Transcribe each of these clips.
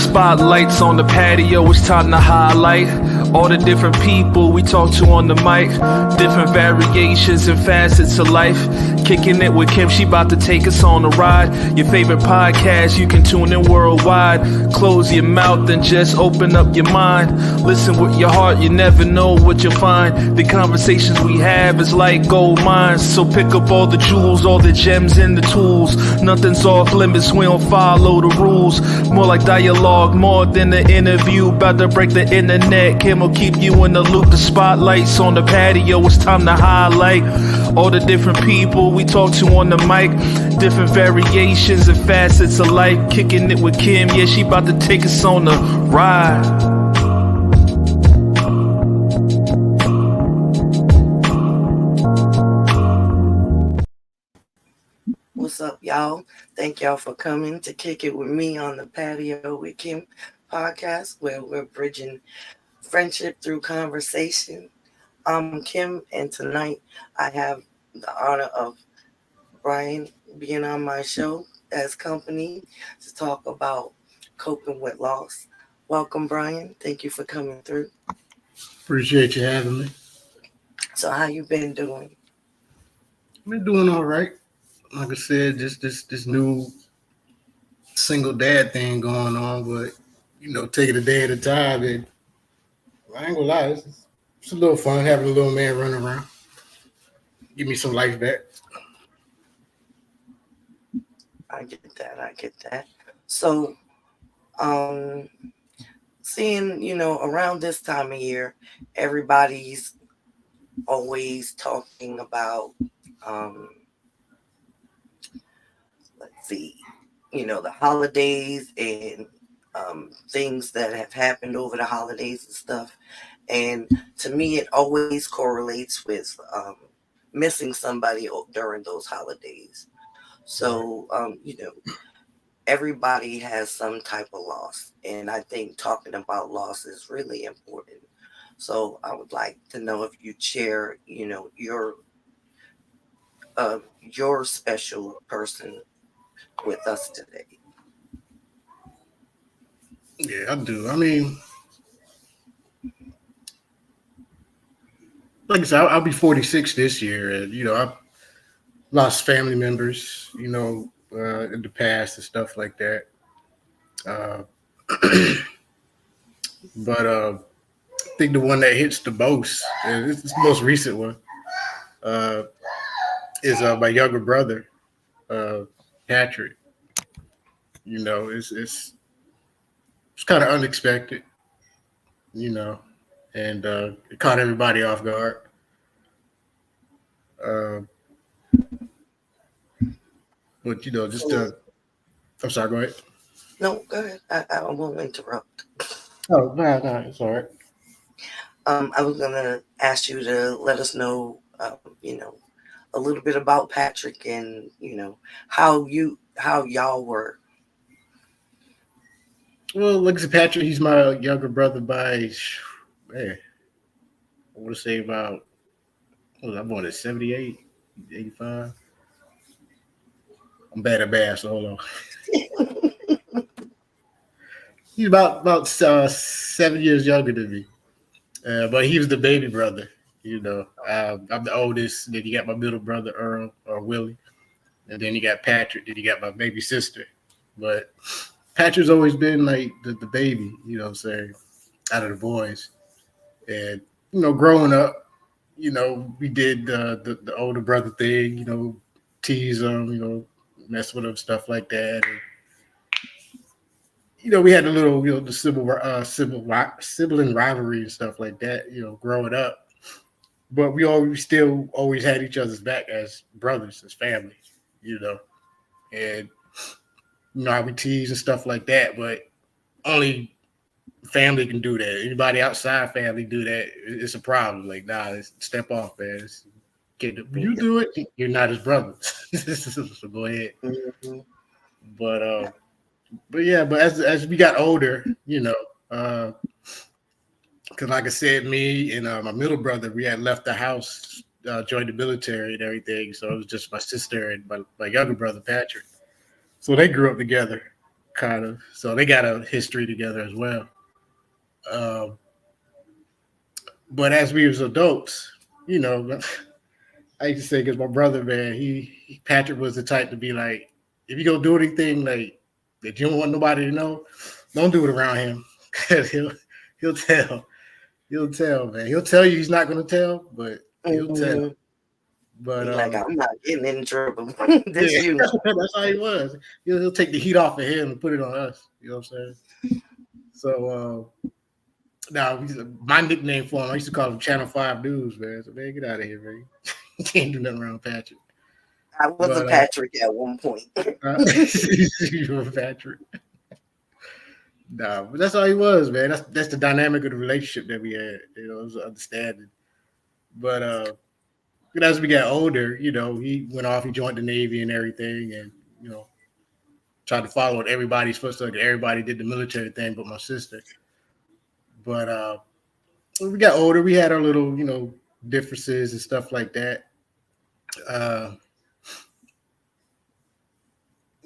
Spotlights on the patio, it's time to highlight all the different people we talk to on the mic. Different variations and facets of life. Kicking it with Kim, she about to take us on a ride. Your favorite podcast, you can tune in worldwide. Close your mouth and just open up your mind. Listen with your heart, you never know what you'll find. The conversations we have is like gold mines. So pick up all the jewels, all the gems and the tools. Nothing's off limits, we don't follow the rules. More like dialogue, more than an interview. About to break the internet, Kim will keep you in the loop. The spotlights on the patio, it's time to highlight all the different people we talk to on the mic. Different variations and facets of life. Kicking it with Kim, yeah, she about to take us on a ride. What's up, y'all? Thank y'all for coming to Kick It With Me on the Patio with Kim podcast, where we're bridging friendship through conversation. I'm Kim, and tonight I have the honor of Bryan being on my show as company to talk about coping with loss. Welcome, Bryan. Thank you for coming through. Appreciate you having me. So how you been doing? I've been doing all right. Like I said, just this new single dad thing going on, but take it a day at a time. And I ain't gonna lie, it's a little fun having a little man running around. Give me some life back. I get that. So, seeing, around this time of year, everybody's always talking about, the holidays and things that have happened over the holidays and stuff. And to me, it always correlates with missing somebody during those holidays. So, everybody has some type of loss. And I think talking about loss is really important. So I would like to know if you share, your special person with us today. Yeah, I do. I mean, like I said, I'll be 46 this year, and I've lost family members, in the past and stuff like that. But I think the one that hits the most, and it's the most recent one, is my younger brother, Patrick. It's kind of unexpected, and it caught everybody off guard. But I'm sorry, go ahead. No, go ahead. I won't interrupt. Oh, no, it's all right. I was gonna ask you to let us know, a little bit about Patrick and how y'all were. Well, look at Patrick. He's my younger brother by, man, I want to say about, I'm born at 78, 85. I'm bad at math, so hold on. He's about 7 years younger than me, but he was the baby brother. I'm the oldest. Then you got my middle brother Earl or Willie, and then you got Patrick. Then you got my baby sister. But Patrick's always been like the baby, what I'm saying, out of the boys. And growing up, we did the older brother thing, tease him, mess with him, stuff like that. And, we had a little, the sibling rivalry and stuff like that, growing up. But we still always had each other's back as brothers, as family, And, I would tease and stuff like that, but only family can do that. Anybody outside family do that, it's a problem. Like, nah, step off, man. You do it, you're not his brother. So go ahead. Mm-hmm. But as we got older, because like I said, me and my middle brother, we had left the house, joined the military and everything. So it was just my sister and my younger brother, Patrick. So they grew up together, kind of. So they got a history together as well. Um, but as we was adults, you know, I used to say because my brother, man, Patrick was the type to be like, if you go do anything like that you don't want nobody to know, don't do it around him because he'll tell. He'll tell, man. He'll tell you he's not going to tell, but he'll tell. Mhm. But He like, I'm not getting in trouble. This yeah, you. that's how he was. He'll take the heat off of him and put it on us. You know what I'm saying? So now my nickname for him, I used to call him Channel 5 News, man. So man, get out of here, man. You can't do nothing around Patrick. I was a But Patrick at one point. you were Patrick. Nah, but that's all he was, man. That's the dynamic of the relationship that we had. You know, it was understanding. But as we got older, you know, he went off, he joined the Navy and everything, and you know, tried to follow what everybody's supposed to. Everybody did the military thing, but my sister. But when we got older, we had our little, you know, differences and stuff like that. Uh,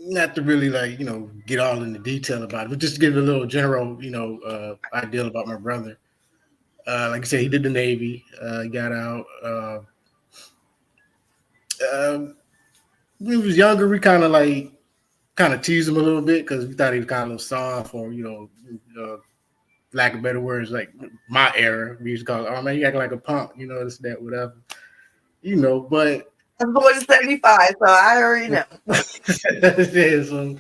Not to really like, you know, get all into detail about it, but just to give a little general, you know, idea about my brother. Like I said, he did the Navy. He got out. When he was younger, we kind of teased him a little bit because we thought he was kind of a little soft, or you know, lack of better words, like my era. We used to call, oh man, you acting like a punk, you know, this, that, whatever, you know. But I'm born in 75, so I already know. yeah,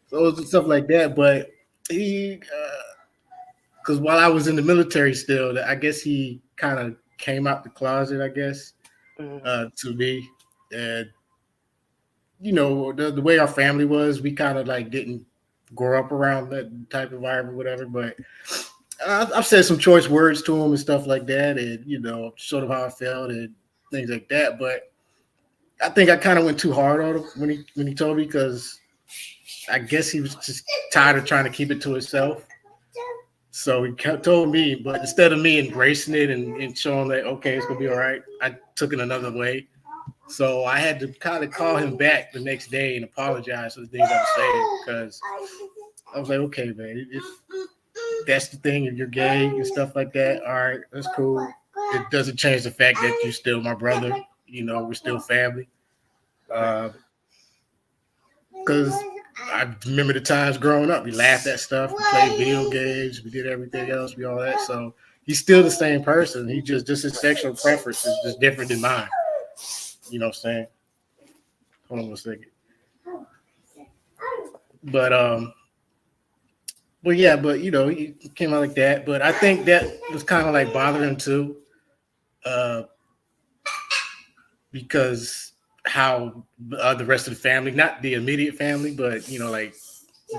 so stuff like that. But he, because while I was in the military, still, I guess he kind of came out the closet, I guess, to me, and you know, the way our family was, we kind of like didn't grow up around that type of environment, whatever. But I've said some choice words to him and stuff like that, and you know, sort of how I felt and things like that. But I think I kind of went too hard on him when he told me, because I guess he was just tired of trying to keep it to himself. So he told me, but instead of me embracing it and showing that okay, it's gonna be all right, I took it another way. So I had to kind of call him back the next day and apologize for the things I was saying, because I was like, okay, man, if that's the thing, if you're gay and stuff like that, all right, that's cool. It doesn't change the fact that you're still my brother. You know, we're still family. Because I remember the times growing up, we laughed at stuff, we played video games, we did everything else, we all that. So he's still the same person. He just his sexual preference is just different than mine. You know what I'm saying? Hold on 1 second. But yeah, but you know, he came out like that. But I think that was kind of like bothering him too, uh, because how the rest of the family, not the immediate family, but you know, like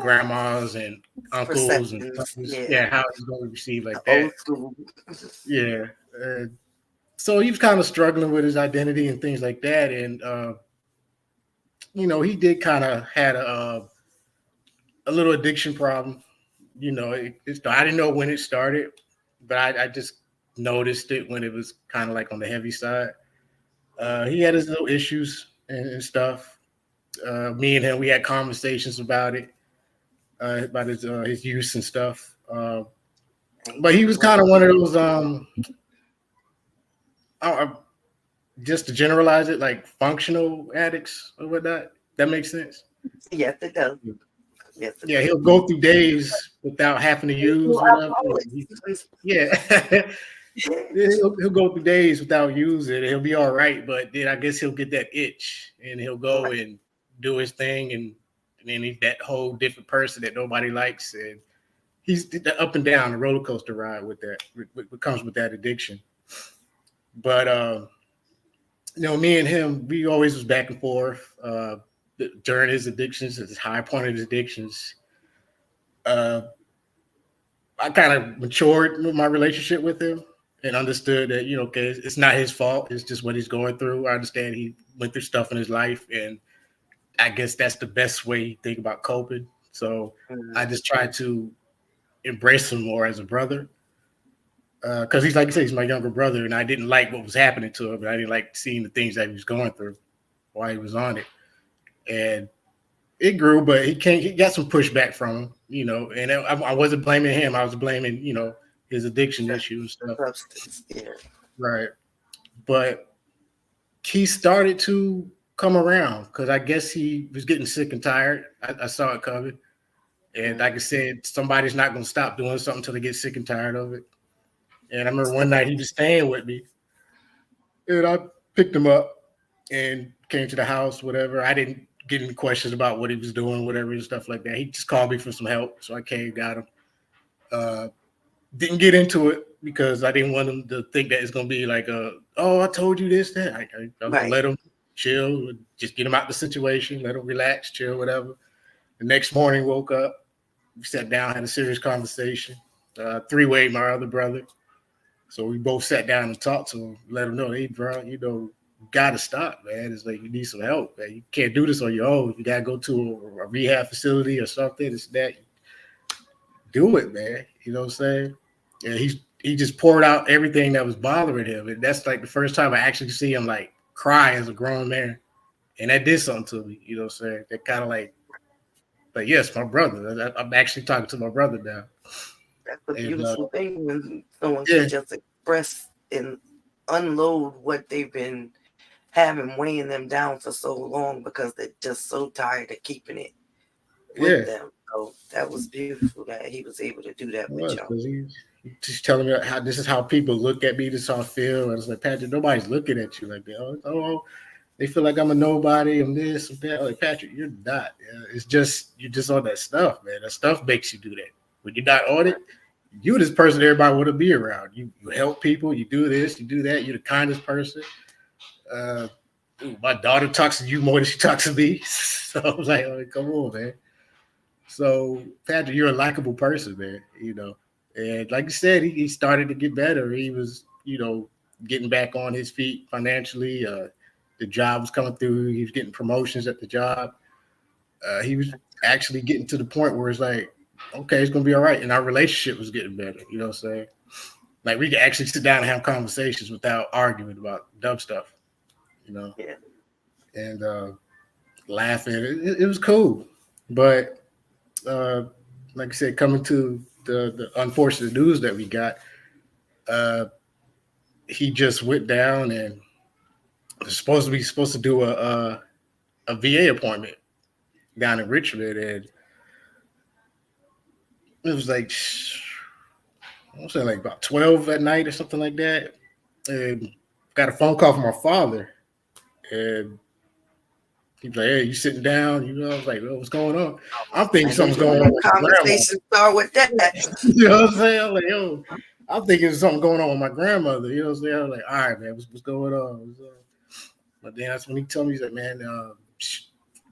grandmas and uncles and Perceptions, yeah, how he's going to receive like that. old school. Yeah. So he was kind of struggling with his identity and things like that. And, you know, he did kind of had a little addiction problem. You know, I didn't know when it started, but I just noticed it when it was kind of like on the heavy side. He had his little issues and stuff. Me and him, we had conversations about his use and stuff. But he was kind of one of those, just to generalize it, like functional addicts or whatnot. That makes sense. Yes, it does. Yes, it Yeah, does. he'll go through days without having to use whatever. Yeah. He'll go through days without using it. He'll be all right, but then I guess he'll get that itch and he'll go and do his thing, and then he's that whole different person that nobody likes. And he's the up and down, the roller coaster ride with that, what comes with that addiction. But you know, me and him, we always was back and forth during his addictions, at his high point of his addictions. Uh, I kind of matured with my relationship with him and understood that, you know, okay, it's not his fault. It's just what he's going through. I understand he went through stuff in his life, and I guess that's the best way to think about coping. So I just tried to embrace him more as a brother. Because he's, like you said, he's my younger brother, and I didn't like what was happening to him, but I didn't like seeing the things that he was going through while he was on it. And it grew, but he got some pushback from him, and I wasn't blaming him. I was blaming, his addiction issue and stuff. Substance, yeah. Right. But he started to come around because I guess he was getting sick and tired. I saw it coming. And like I said, somebody's not going to stop doing something until they get sick and tired of it. And I remember one night he was staying with me, and I picked him up and came to the house, whatever. I didn't get any questions about what he was doing, whatever, and stuff like that. He just called me for some help. So I came, got him. Didn't get into it because I didn't want him to think that it's going to be like, oh, I told you this, that. I was going to let him chill, just get him out the situation, let him relax, chill, whatever. The next morning, woke up, we sat down, had a serious conversation, three-way, my other brother. So we both sat down and talked to him, let him know, hey, bro, you got to stop, man. It's like you need some help, man. You can't do this on your own. You got to go to a rehab facility or something. It's that. Do it, man. You know what I'm saying? And he just poured out everything that was bothering him. And that's like the first time I actually see him like cry as a grown man. And that did something to me, you know what I'm saying? That kind of like yes, my brother. I'm actually talking to my brother now. That's a beautiful thing when someone can just express and unload what they've been having weighing them down for so long because they're just so tired of keeping it with them. So that was beautiful that he was able to do that with you. He's just telling me how this is how people look at me, this is how I feel. And it's like, Patrick, nobody's looking at you like that. Oh, they feel like I'm a nobody, I'm this, I'm that. Like, Patrick, you're not. It's just you're just on that stuff, man. That stuff makes you do that. When you're not on it, you're this person everybody want to be around. You help people, you do this, you do that, you're the kindest person. My daughter talks to you more than she talks to me. So I was like, oh, come on, man. So, Patrick, you're a likable person, man, And like you said, he started to get better. He was, getting back on his feet financially. The job was coming through. He was getting promotions at the job. He was actually getting to the point where it's like, okay, it's going to be all right. And our relationship was getting better. You know what I'm saying? Like we could actually sit down and have conversations without arguing about dumb stuff, Yeah. And laughing. It was cool. But like I said, coming to the unfortunate news that we got, he just went down and was supposed to do a VA appointment down in Richmond, and it was like I was saying like about 12 at night or something like that, and got a phone call from my father, and he's like, "Hey, you sitting down?" I was like, well, "What's going on?" I'm thinking something's going on. Conversation start with that. You know what I'm saying? I'm like, yo, I'm thinking there's something going on with my grandmother. You know what I'm saying? I'm like, all right, man, what's going on? But then that's when he told me, he's like, man,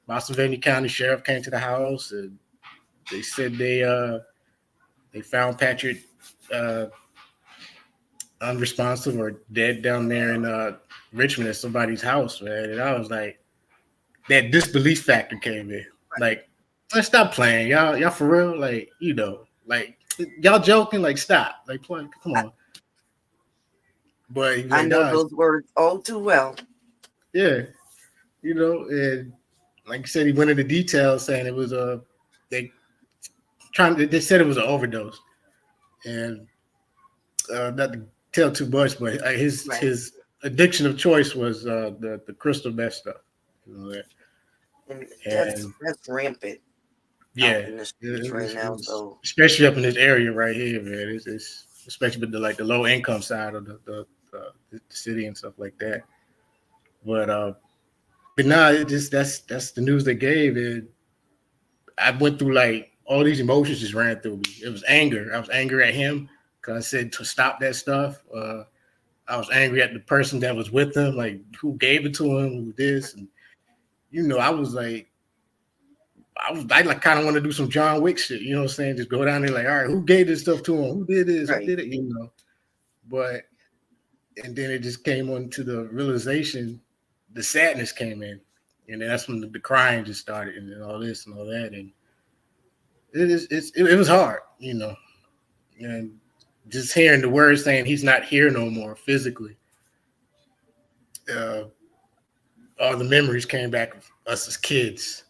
Boston County Sheriff came to the house and they said they found Patrick unresponsive or dead down there in Richmond at somebody's house, man. And I was like, that disbelief factor came in. Like, let's stop playing, y'all for real. Like, like y'all joking. Like, stop. Like, play. Come on. But I know those words all too well. Yeah, and like you said, he went into details saying it was they said it was an overdose, and not to tell too much, but his addiction of choice was the crystal meth stuff. That. And that's rampant. Yeah, in the streets right now. So especially up in this area right here, man. It's especially with the low income side of the city and stuff like that. But nah, that's the news they gave, and I went through like all these emotions just ran through me. It was anger. I was angry at him because I said to stop that stuff. I was angry at the person that was with him, like who gave it to him, who this, and I was like, I like kind of want to do some John Wick shit. You know what I'm saying? Just go down there like, all right, who gave this stuff to him? Who did this? Who did it? But and then it just came on to the realization, the sadness came in, and then that's when the crying just started, and then all this and all that, and it was hard, and just hearing the words saying he's not here no more physically. All the memories came back of us as kids,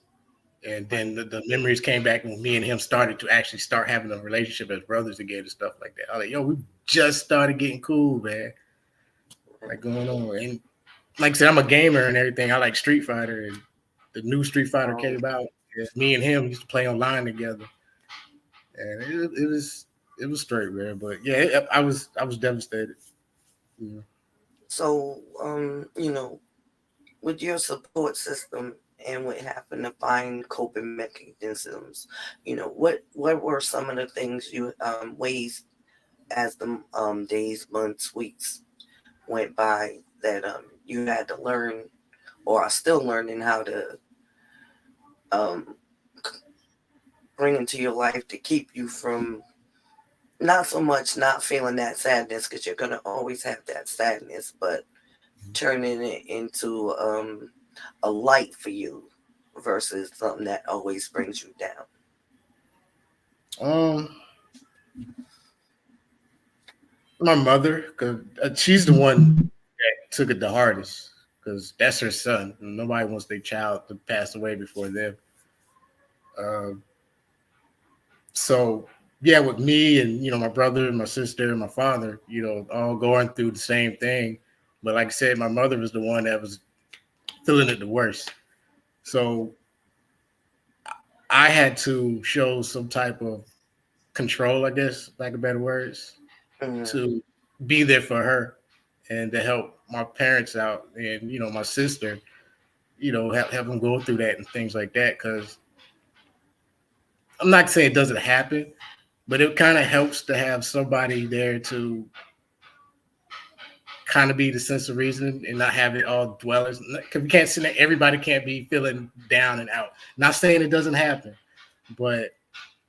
And then the memories came back when me and him started to actually start having a relationship as brothers again and stuff like that. I was like, yo, we just started getting cool, man. Like going on. And like I said, I'm a gamer and everything. I like Street Fighter, and the new Street Fighter came out. And me and him used to play online together. And it was straight, man. But yeah, I was devastated. Yeah. So, with your support system and what happened to find coping mechanisms, what were some of the things ways as the days, months, weeks went by that you had to learn or are still learning how to um, bring into your life to keep you from not so much not feeling that sadness, because you're going to always have that sadness, but turning it into a light for you versus something that always brings you down? My mother, because she's the one that took it the hardest, because that's her son. Nobody wants their child to pass away before them. Um, so yeah, with me and my brother, my sister, and my father, all going through the same thing. But like I said, my mother was the one that was feeling it the worst. So I had to show some type of control, I guess, lack of better words, to be there for her and to help my parents out and my sister, help them go through that and things like that. Because I'm not saying it doesn't happen, but it kind of helps to have somebody there to kind of be the sense of reason and not have it all dwellers. Because we can't say that everybody can't be feeling down and out. Not saying it doesn't happen, but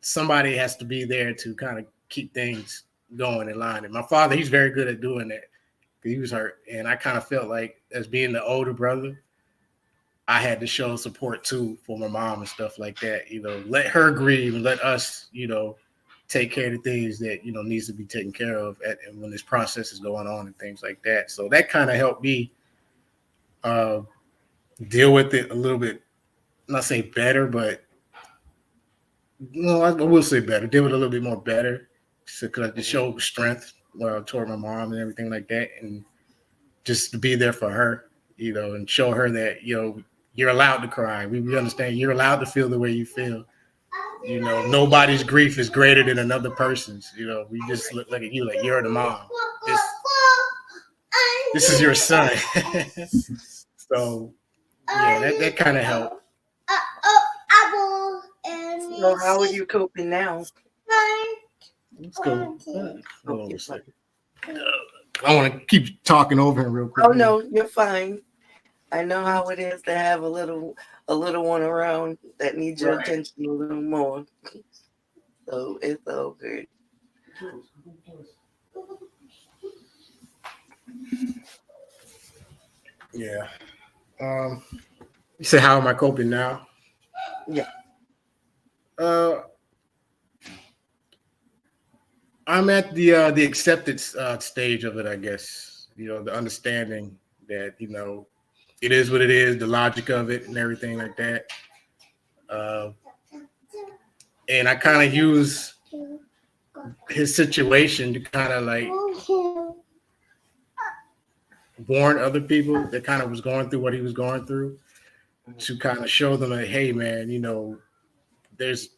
somebody has to be there to kind of keep things going in line. And my father, he's very good at doing that. He was hurt, and I kind of felt like, as being the older brother, I had to show support too for my mom and stuff like that. Let her grieve and let us, take care of the things that needs to be taken care of and when this process is going on and things like that. So that kind of helped me deal with it a little bit. Not say better, but no, I will say better. Deal with it a little bit more better, so to show strength toward my mom and everything like that, and just to be there for her, and show her that you're allowed to cry. We understand you're allowed to feel the way you feel. Nobody's grief is greater than another person's. We just look at you like you're the mom. This is your son. So yeah, that kind of helped. So how are you coping now? Let's go. Hold on a second. I want to keep talking over him real quick. Oh no, you're fine. I know how it is to have a little one around that needs your attention a little more. So it's all good. Yeah. You say, how am I coping now? Yeah. I'm at the acceptance stage of it, I guess. The understanding that it is what it is, the logic of it, and everything like that. And I kind of use his situation to kind of like warn other people that kind of was going through what he was going through, to kind of show them that, hey, man, there's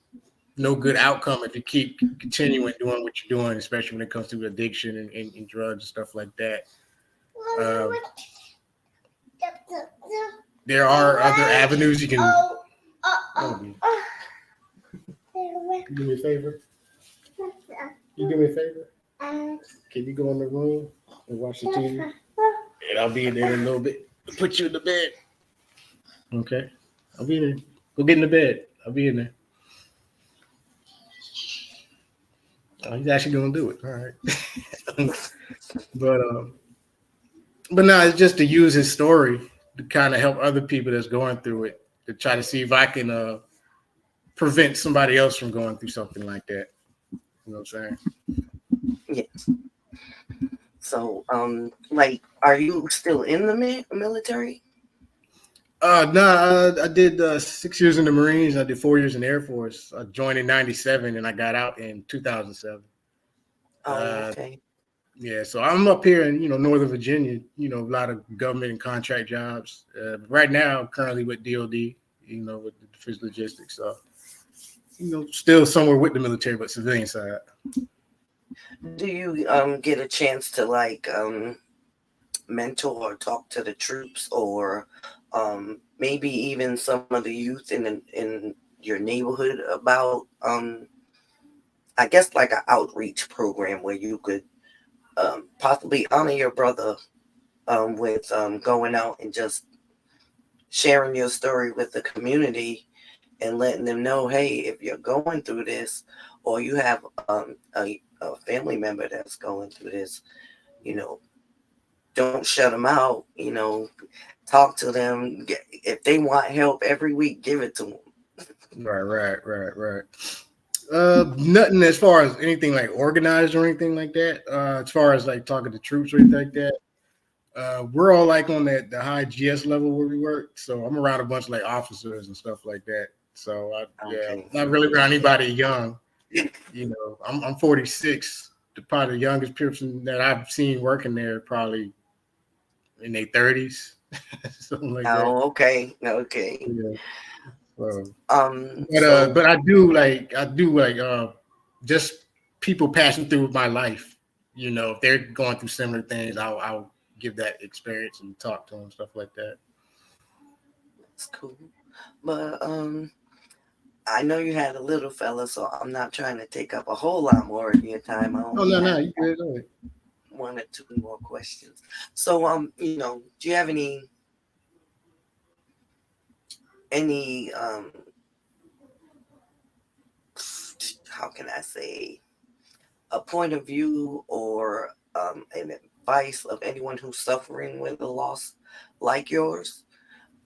no good outcome if you keep continuing doing what you're doing, especially when it comes to addiction and drugs and stuff like that. There are other avenues you can. Do me a favor. You do me a favor. Can you go in the room and watch the TV? And I'll be in there in a little bit. Put you in the bed. Okay, I'll be there. Go get in the bed. I'll be in there. Oh, he's actually gonna do it. All right. but no, it's just to use his story to kind of help other people that's going through it, to try to see if I can prevent somebody else from going through something like that. You know what I'm saying? Yes. So, are you still in the military? I did 6 years in the Marines. I did 4 years in the Air Force. I joined in '97 and I got out in 2007. Oh, Uh, okay. yeah, so I'm up here in Northern Virginia. A lot of government and contract jobs. Right now, I'm currently with DoD. With the defense logistics. So still somewhere with the military, but civilian side. Do you get a chance to like mentor or talk to the troops, or maybe even some of the youth in your neighborhood about I guess like an outreach program where you could possibly honor your brother with going out and just sharing your story with the community and letting them know, hey, if you're going through this or you have a family member that's going through this, you know, don't shut them out. Talk to them. If they want help every week, give it to them. Right. Nothing as far as anything like organized or anything like that. As far as like talking to troops or anything like that, we're all like on the high GS level where we work. So I'm around a bunch of like officers and stuff like that. So Okay. not really around anybody young. I'm 46. Probably the youngest person that I've seen working there probably in their 30s, something like that. Oh, okay. Yeah. So, So but I do like just people passing through my life. If they're going through similar things, I'll give that experience and talk to them, stuff like that. that's cool. But I know you had a little fella, so I'm not trying to take up a whole lot more of your time. I Oh only no, have you good. Go ahead. one or two more questions. So do you have any how can I say, a point of view or an advice of anyone who's suffering with a loss like yours,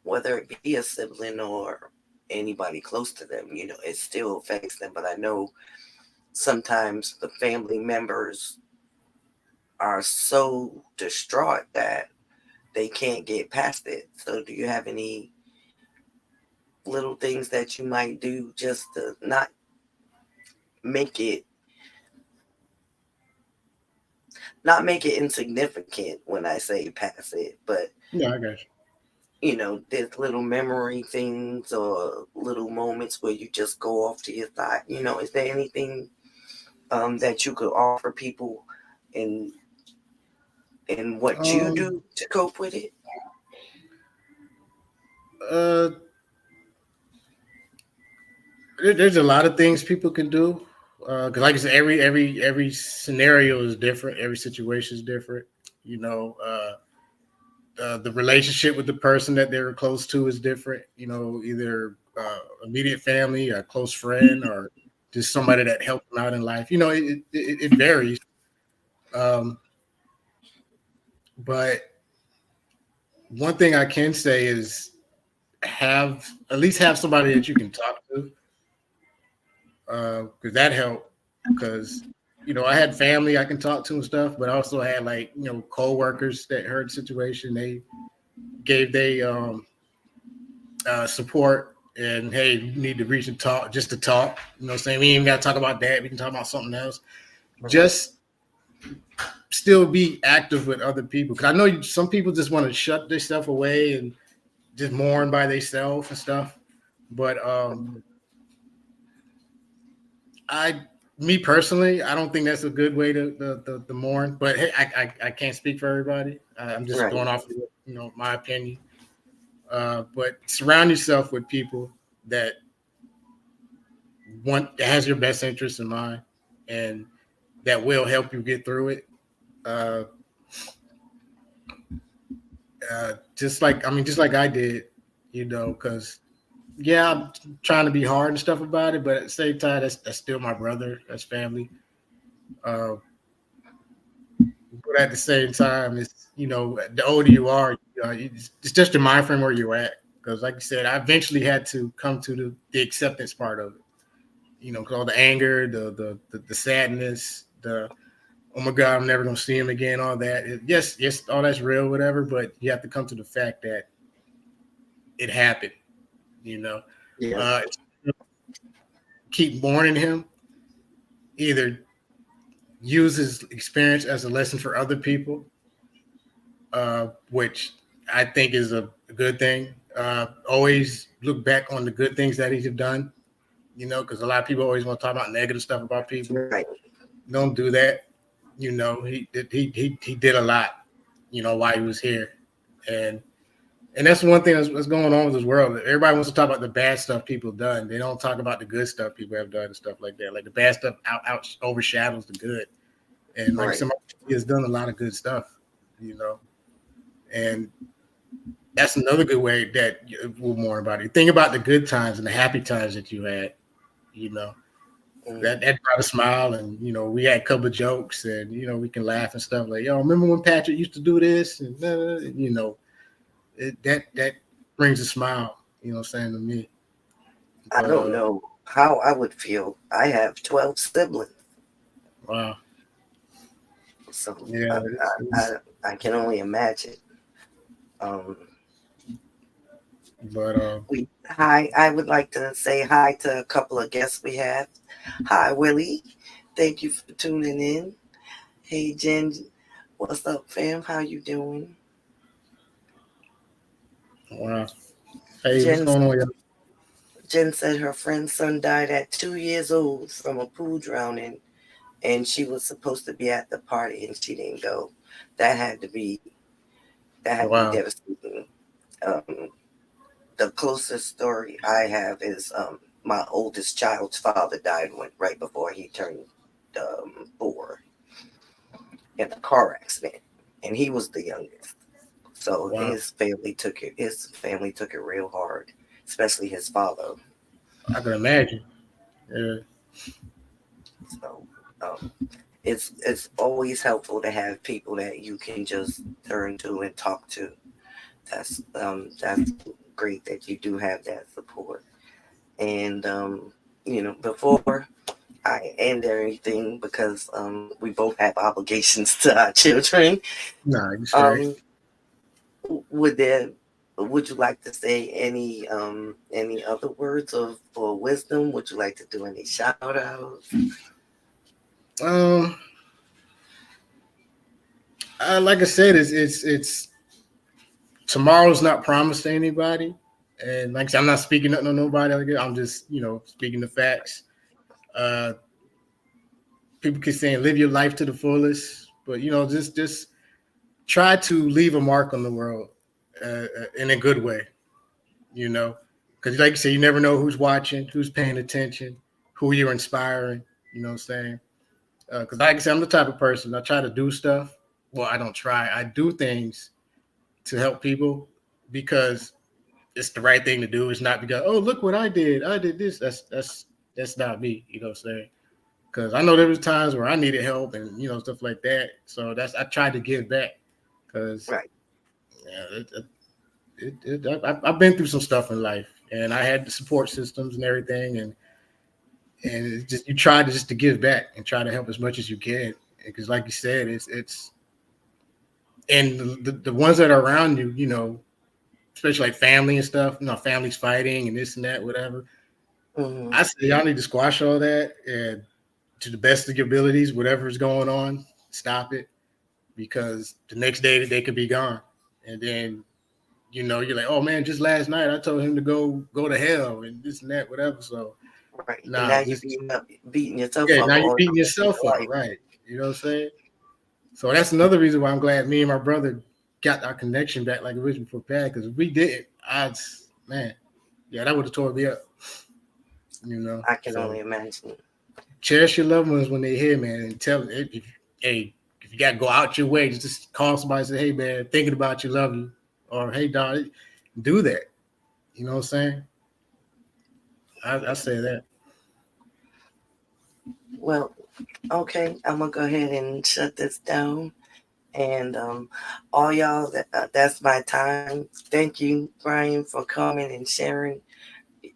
whether it be a sibling or anybody close to them? It still affects them, but I know sometimes the family members are so distraught that they can't get past it. So, do you have any little things that you might do just to not make it insignificant when I say pass it, but Yeah, I got you. there's little memory things or little moments where you just go off to your side. Is there anything that you could offer people in what you Um, do to cope with it? uh, there's a lot of things people can do. Because, like I said, every scenario is different. Every situation is different. You know, the relationship with the person that they're close to is different. Either immediate family, a close friend, or just somebody that helped them out in life. It varies. Um, but one thing I can say is at least have somebody that you can talk to, because that helped. Because I had family I can talk to and stuff, but I also had like coworkers that heard the situation. They gave they support and hey, you need to reach and talk just to talk. What I'm saying? We ain't even got to talk about that. We can talk about something else. Right. Just still be active with other people. Because I know some people just want to shut their stuff away and just mourn by themselves and stuff. But I, me personally, I don't think that's a good way to mourn. But hey, I can't speak for everybody. I'm just Right. going off of my opinion. But surround yourself with people that that has your best interest in mind, and that will help you get through it. Uh, just like I did, because yeah, I'm trying to be hard and stuff about it, but at the same time, that's still my brother, that's family. Uh, but at the same time, it's the older you are, it's just your mind frame where you're at. Because like you said, I eventually had to come to the acceptance part of it. 'Cause all the anger, the sadness, the oh my God, I'm never gonna see him again, all that. Yes, all that's real, whatever. But you have to come to the fact that it happened. You know, Yeah. uh, keep mourning him. Either use his experience as a lesson for other people, which I think is a good thing. Always look back on the good things that he's done. Because a lot of people always want to talk about negative stuff about people. Right. Don't do that. He did a lot. While he was here, and that's one thing that's going on with this world. Everybody wants to talk about the bad stuff people done. They don't talk about the good stuff people have done and stuff like that. Like the bad stuff out overshadows the good. And like Right. somebody has done a lot of good stuff, and that's another good way that we'll more about it. Think about the good times and the happy times that you had, you know, that brought a smile, and we had a couple of jokes, and we can laugh and stuff like, yo, remember when Patrick used to do this, and that brings a smile, what I'm saying, to me. I But don't know how I would feel. I have 12 siblings, wow, so yeah, I can only imagine. Um, but I would like to say hi to a couple of guests we have. Hi, Willie. Thank you for tuning in. Hey, Jen. What's up, fam? How you doing? wow, hey, what's Jen, going on, y'all? Jen said her friend's son died at 2 years old from a pool drowning, and she was supposed to be at the party and she didn't go. That had to be that had to be Wow, devastating. Um, the closest story I have is my oldest child's father died right before he turned 4 in a car accident, and he was the youngest. So wow, his family took it real hard, especially his father. I can imagine. Yeah, So it's always helpful to have people that you can just turn to and talk to. That's great that you do have that support. And before I end everything, because we both have obligations to our children. nah, you straight. Um, would there would you like to say any other words of or wisdom? Would you like to do any shout outs? Um, like I said, it's tomorrow's not promised to anybody, and like I said, I'm not speaking nothing on nobody. I'm just speaking the facts. Uh, People keep saying live your life to the fullest, but just try to leave a mark on the world in a good way. You know, because like you say, you never know who's watching, who's paying attention, who you're inspiring. You know what I'm saying? Because like I said, I'm the type of person I try to do stuff. Well, I don't try. I do things to help people because it's the right thing to do. It's not because look what I did. I did this. That's not me. You know what I'm saying? Because I know there was times where I needed help and stuff like that. So I tried to give back because Right. yeah, I've been through some stuff in life, and I had the support systems and everything, and it's just you try to just to give back and try to help as much as you can. Because like you said, it's and the ones that are around you, especially like family and stuff, families fighting and this and that, whatever. Hmm. I say y'all need to squash all that and to the best of your abilities, whatever's going on, stop it because the next day they could be gone. And then, you're like, oh man, just last night I told him to go to hell and this and that, whatever. So Right. And now nah, you're just beating yourself yeah, up now you're all beating your yourself up, life. right? You know what I'm saying? So that's another reason why I'm glad me and my brother got our connection back like original for Pat, because if we didn't, man, yeah, that would have tore me up, I can So only imagine. cherish your loved ones when they're here, man, and tell them, hey, if you got to go out your way, just call somebody and say, hey, man, thinking about you, love you. Or, hey, dog, do that. You know what I'm saying? I say that. Well, okay, I'm gonna go ahead and shut this down. And all y'all, that's my time. Thank you, Bryan, for coming and sharing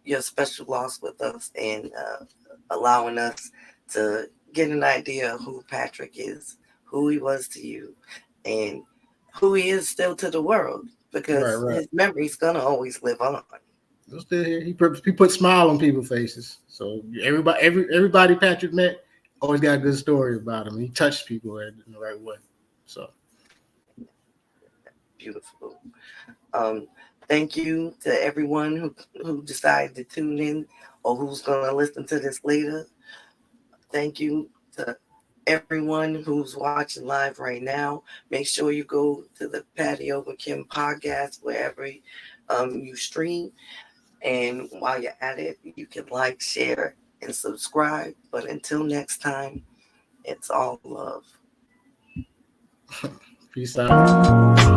your special loss with us and allowing us to get an idea of who Patrick is, who he was to you, and who he is still to the world. because Right. his memory's gonna always live on. Still here. He put smile on people's faces. So everybody Patrick met always got a good story about him. He touched people in the right way. So Beautiful. Um, Thank you to everyone who decided to tune in or who's gonna listen to this later. Thank you to everyone who's watching live right now. Make sure you go to the Patio with Kim podcast wherever you stream. And while you're at it, you can like, share, and subscribe. But until next time, it's all love. peace out.